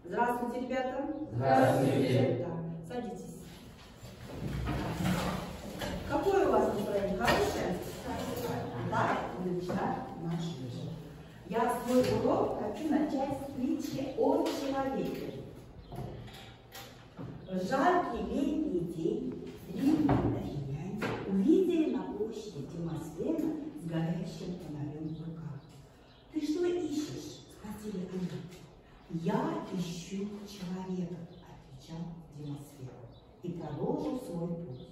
Здравствуйте, ребята. Здравствуйте. Да, садитесь. Какое у вас настроение? Хорошее? Да? Отлично. Я свой урок хочу начать с притчи о человеке. В жаркий летний день древние афиняне увидели на площади Демосфена с горящим фонарем в руках. «Ты что ищешь?» – спросили они. «Я ищу человека», – отвечал Демосфен и продолжил свой путь.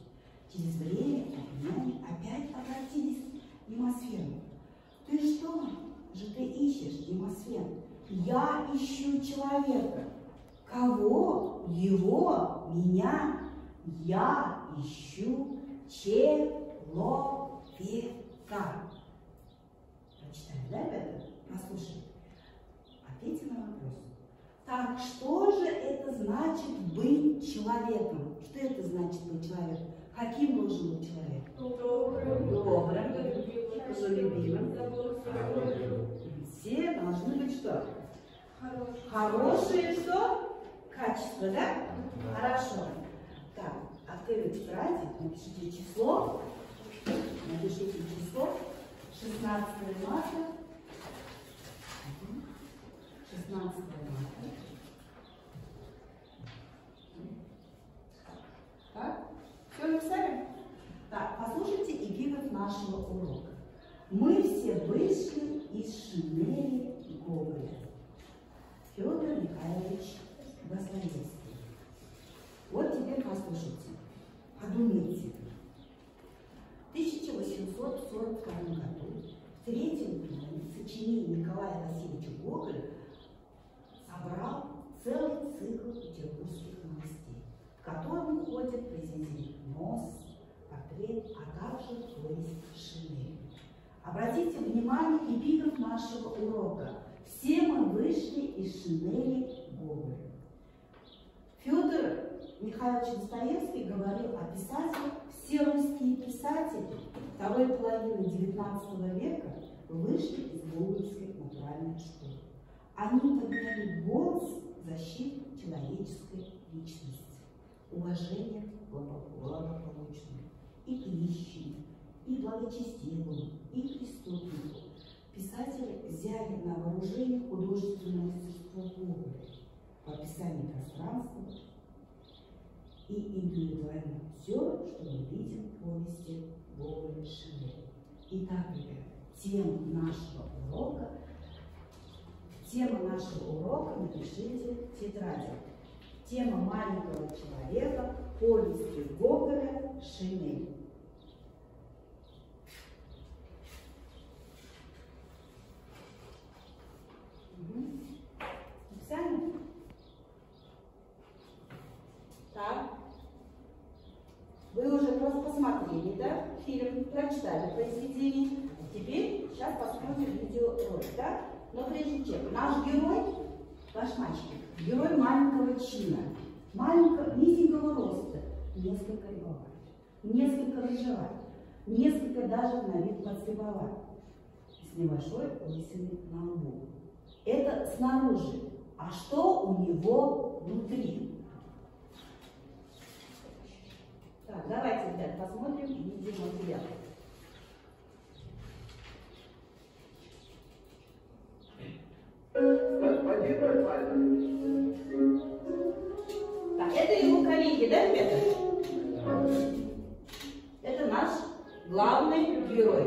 Через время афиняне опять обратились к Демосфену. «Ты что же ты ищешь, Демосфен?» «Я ищу человека». «Кого? Его? Меня? Я ищу человека». Прочитали, да, ребята? Послушай. Ответьте на вопрос. Так что же это значит быть человеком? Что это значит быть человеком? Каким должен быть человек? Добрым, трудолюбивым. Все должны быть что? Хорошие что? Качество, да? Хорошо. Так, откройте тетради, напишите число. Напишите число. 16 марта. 16 марта. Так, все написали? Так, послушайте эпиграф нашего урока. Мы все вышли из шинели Гоголя. Федор Михайлович Достоевский. Вот теперь послушайте, подумайте. В 1842 году в третьем томе сочинений Николая Васильевича Гоголя собрал целый цикл петербургских новостей, в котором входят президент Нос, портрет, а также повесть «Шинель». Обратите внимание, эпиграф нашего урока. Все мы вышли из шинели Гоголя. Федор Михайлович Достоевский говорил о писателях. Все русские писатели второй половины XIX века вышли из Гогольской натуральной школы. Они подняли голос в защиту человеческой личности, уважения к благополучному, и к нищим, и благочестивому, и преступнику. Писатели взяли на вооружение художественное мастерство Гоголя по описанию пространства и индивидуально все, что мы видим в повести Гоголя «Шинель». Итак, ребята, тема нашего урока напишите в тетради. Тема маленького человека, повести Гоголя «Шинель». Написали? Так. Вы уже просто посмотрели, да, фильм, прочитали произведение. Теперь сейчас посмотрим видеоролик, да? Но прежде чем, наш герой, ваш мальчик, герой маленького чина, маленького, низенького роста, несколько рябоват, несколько рыжеват, несколько даже на вид подслеповат, с небольшой лысиной на лбу. Это снаружи. А что у него внутри? Так, давайте, ребят, посмотрим видеоматериал. Господин Нормальный. Так, это его коллеги, да, ребята? Это наш главный герой.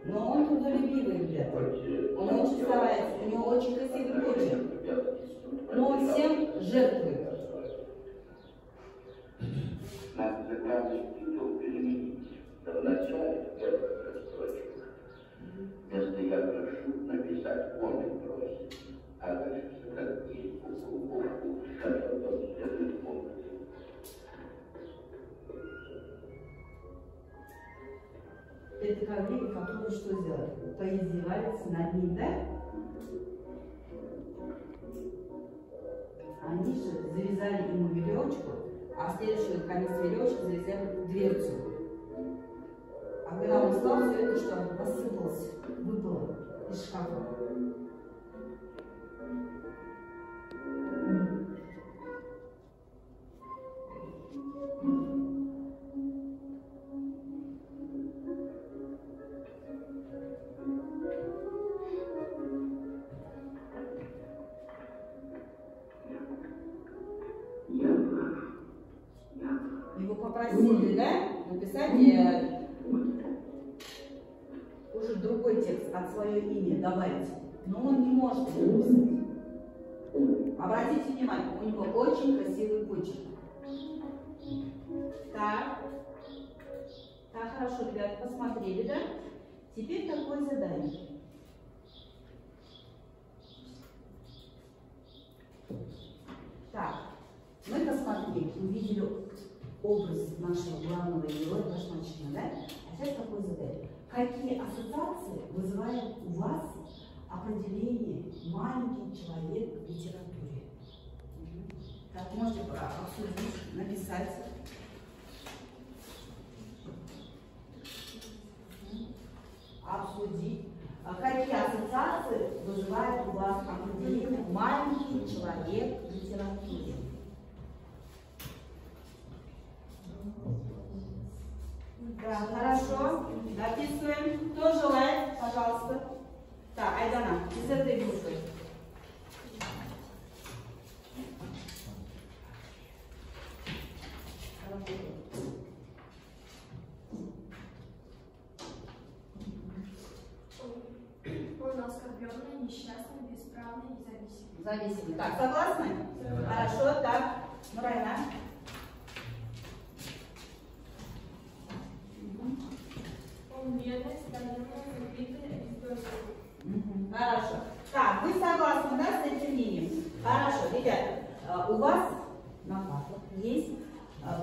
Но он трудолюбивый, ребята. Он очень старается, у него очень красивый почерк. Но он всем жертвует. Надо график титул переменить. В начале первых строчек. Вместо «я прошу» написать «он и просит». А дальше сократить букву, как потом следует пункт. Это коллеги, которые что сделали? Поиздевались над ним, да? Они же завязали ему веревочку, а в следующий конец веревочки завязали дверцу. А когда он встал, все это что? Рассыпалось, выпало из шкафа. Его попросили, да, написать уже другой текст от свое имя добавить, но он не может это написать. Обратите внимание, у него очень красивый почерк. Так, хорошо, ребята, посмотрели, да? Теперь такое задание. Так, мы посмотрели, увидели образ нашего главного героя, Башмачкина, да? А сейчас такое задание. Какие ассоциации вызывает у вас определение «маленький человек в литературе»? Так, можете обсудить, написать. Обсудить. Какие ассоциации вызывает у вас определение «маленький человек в литературе»? Да, хорошо. Записываем. Кто желает, пожалуйста. Так, Айдана, из этой группы. Он оскорбленный, несчастный, бесправный и зависимый. Зависимый. Так, согласны? Да. Хорошо, так. Нурайна. Он бедный, стабильный, убитый, бездомный. Хорошо. Так, вы согласны, да, с этим мнением? Хорошо, ребята, у вас на партах есть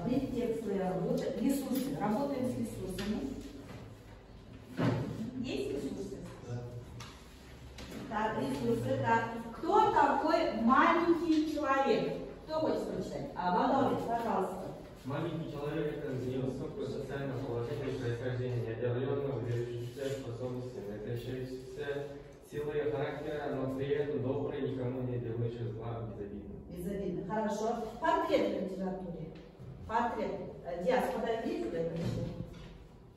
предтекстовые работы, ресурсы. Работаем с ресурсами. Есть ресурсы? Да. Так, ресурсы, так. Кто такой маленький человек? Кто хочет прочитать? Бадович, пожалуйста. Маленький человек – это невысокое социальное положение происхождения, неодаренного, выдающихся способностями, отличающихся силой характера, но при этом добрый, никому не делающий зла, безобидный. Безобидный, хорошо. Портрет в литературе. Портрет. Диас, подойди сюда,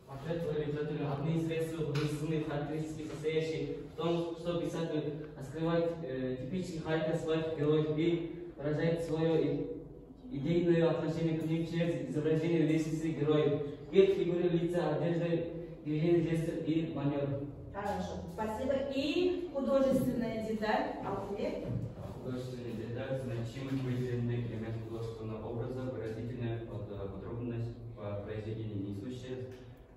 Портрет в литературе – одни из высунных характеристик, состоящих в том, что писатель раскрывает типичный характер своих героев и выражает свое идейное отношение к ним через изображение личности героев, их фигуры лица, одежды, движения, жесты и манер. Хорошо, спасибо. И художественная деталь, Алтыбек. Художественная деталь – значимый выделенный элемент художественного образа, выразительная подробность по произведению, несущая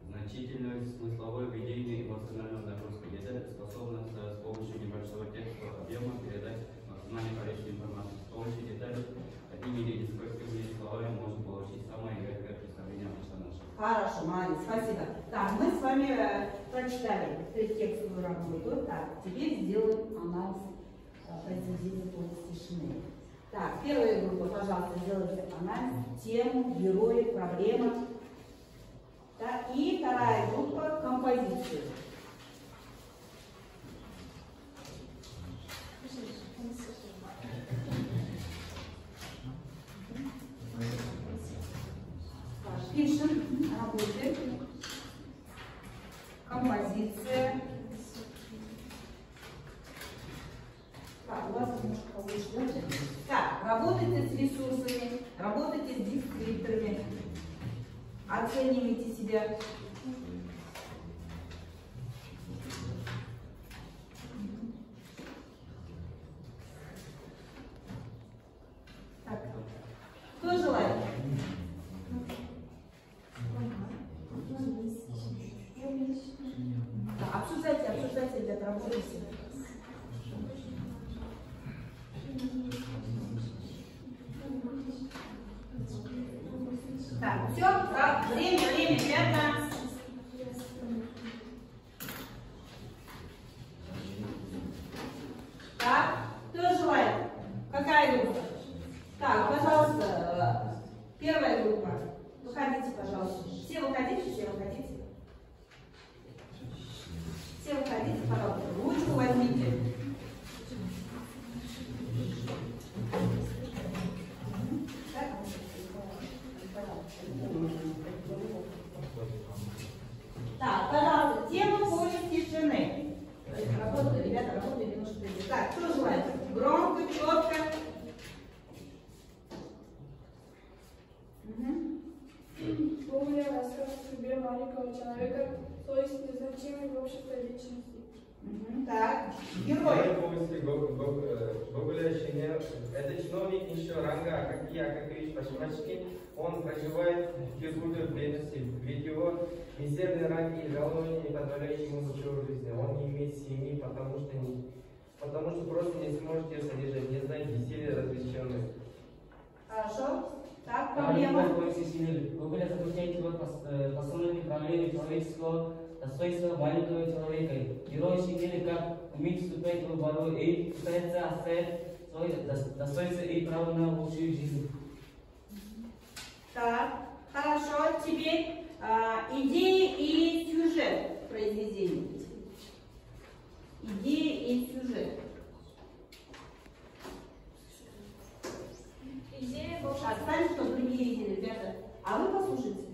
значительную смысловую, идейную и эмоциональную нагрузку. Деталь способна с помощью небольшого текстового объема передать максимально количество информации. С помощью деталей одними или несколькими словами можно получить самое яркое представление о персонаже. Хорошо, молодец, спасибо. Так, мы с вами прочитали предтекстовую работу. Так, теперь сделаем анализ произведения повести Шинель. Так, первая группа, пожалуйста, сделайте анализ, тему, герои, проблема. Так, и вторая группа композицию. Пишем, работаем. Композиция. Так, у вас немножко повыше. Так, работайте с ресурсами, работайте с дескрипторами. Оценивайте себя. Так, кто желает? Да, обсуждайте, ребята, работайте. Так, все, время, ребята. Так, кто желает? Какая группа? Так, пожалуйста, первая группа. Выходите, пожалуйста. Все выходите, все выходите. Работай, ребята, работай немножко. Так, кто желает? Громко, четко. Гоголь рассказывает о судьбе маленького человека, то есть незначимой в обществе личности. Так, герой. Повести Гоголя Шинель. Это чиновник низшего ранга Акакий Акакович Пашмачкин. Он проживает в Петербурге в бедности, ведь его мизерный ранг и жалование не позволяют ему ничего в жизни. Он не имеет семьи, потому что просто не сможет ее содержать, не знает веселья развлеченных. Хорошо. Так, Проблема проблема. повести Шинель. Гоголь заключает его посылами правления человеческого достоинства маленького человека. Герой Шинели как умеет вступать в борьбу и пытается оставить свое достоинство и право на лучшую жизнь. Так, хорошо. Теперь идеи и сюжет произведения. Идеи и сюжет. Идея Гоголя. Оставим, чтобы другие видели, ребята. А вы послушайте.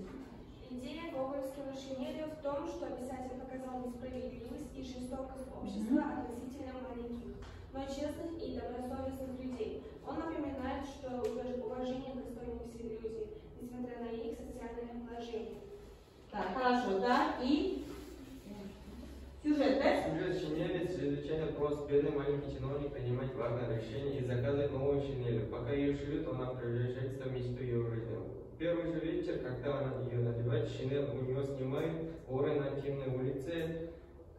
Идея Гогольского Шинеля в том, что писатель показал несправедливость и жестокость общества относительно маленьких, но честных и добросовестных людей. Он напоминает, что уважение достойны все люди, несмотря на их социальное положение. Так, хорошо, да. И сюжет, да? Сюжет Шинели чрезвычайно прост. Бедный маленький чиновник принимает важное решение и заказывает новую шинель. Пока ее шьют, она превращается в мечту ее жизни. Первый же вечер, когда она ее надевает, шинель у нее снимают воры на темной улице.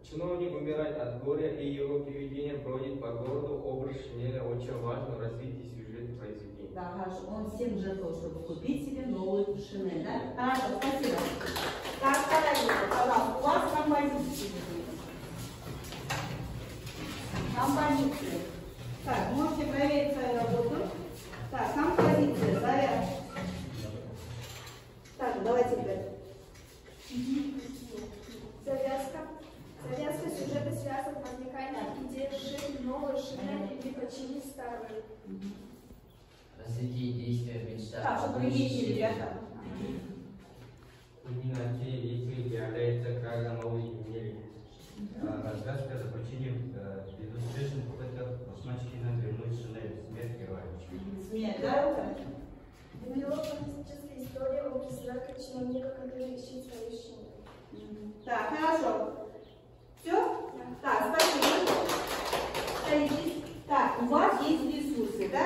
Чиновник умирает от горя, и его привидение бродит по городу. Образ шинеля очень важен в развитии сюжета произведения. Да, хорошо. Он всем жертвовал, чтобы купить себе новую шинель, да? Хорошо, спасибо. Так, вторая, пожалуйста, у вас композиция. Композиция. Так, можете проверить свою работу. Так, композиция, заряд. Так, давайте, ребята. Завязка сюжета связана с возниканием идеи сшить новую шинель или починить старую. Развитие действия мечта. Так, чтобы другие ребята. Кульминацией действий является кража новой шинели. Развязка заключением безуспешных попыток Пашмачкина вернуть шинель. Смерть героя. Смерть, да? Фантастическая история о призраке чиновника, который ищет свою шинель. Так, хорошо. Все? Так, спасибо. Садитесь. Так, у вас есть ресурсы, да?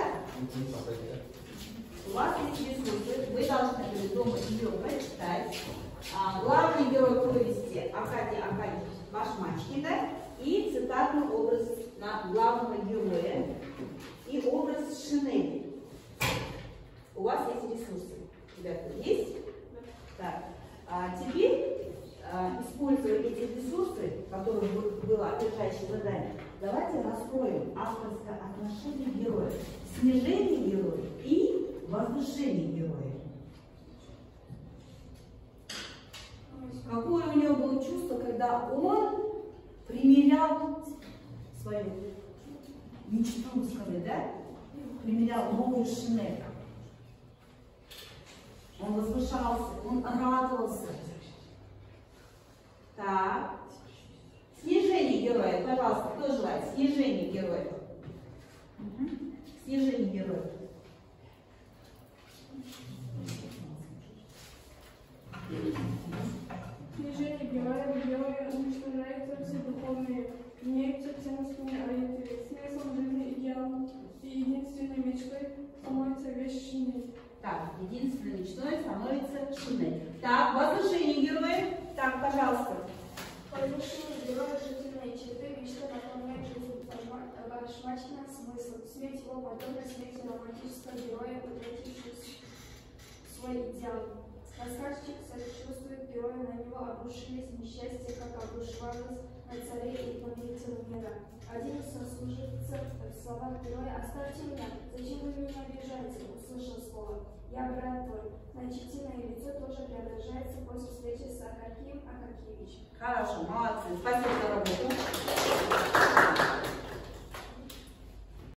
У вас есть ресурсы. Вы должны были дома ее прочитать. Главный герой повести Акакий Акакевич Пашмачкин, да? И цитатный образ на главного героя и образ шинели. У вас есть ресурсы. Ребята, есть? Так. Теперь, используя эти ресурсы, которые было опережающее задание, давайте раскроем авторское отношение героя, снижение героя и возвышение героя. Какое у него было чувство, когда он примерял свою мечту, сказать, да? Примерял новую шинель. Он возвышался, он радовался. Так. Снижение героя, пожалуйста, кто желает? Снижение героя. Снижение героя. Снижение героя уничтожается все духовные, имеются ценностные ориентиры. Смыслом жизни, идеалом и единственной мечтой становится вещь шинель. Так, единственной мечтой становится шинель. Так, возвышение героя. Так, пожалуйста. Возвышение героя жизненные черты, мечта наполняет жизнь Пашмачкина смыслом. Смерть его подобна смерти романтического героя, утратившего свой идеал. Рассказчик сочувствует герою, на него обрушились несчастья, как обрушивалось на царей и повелителей мира. Один из сослуживцев в словах героя: «Оставьте меня, зачем вы меня обижаете?» услышал слово: «Я брат твой». Значительное лицо тоже преображается после встречи с Акакием Акакевичем. Хорошо, молодцы. Спасибо.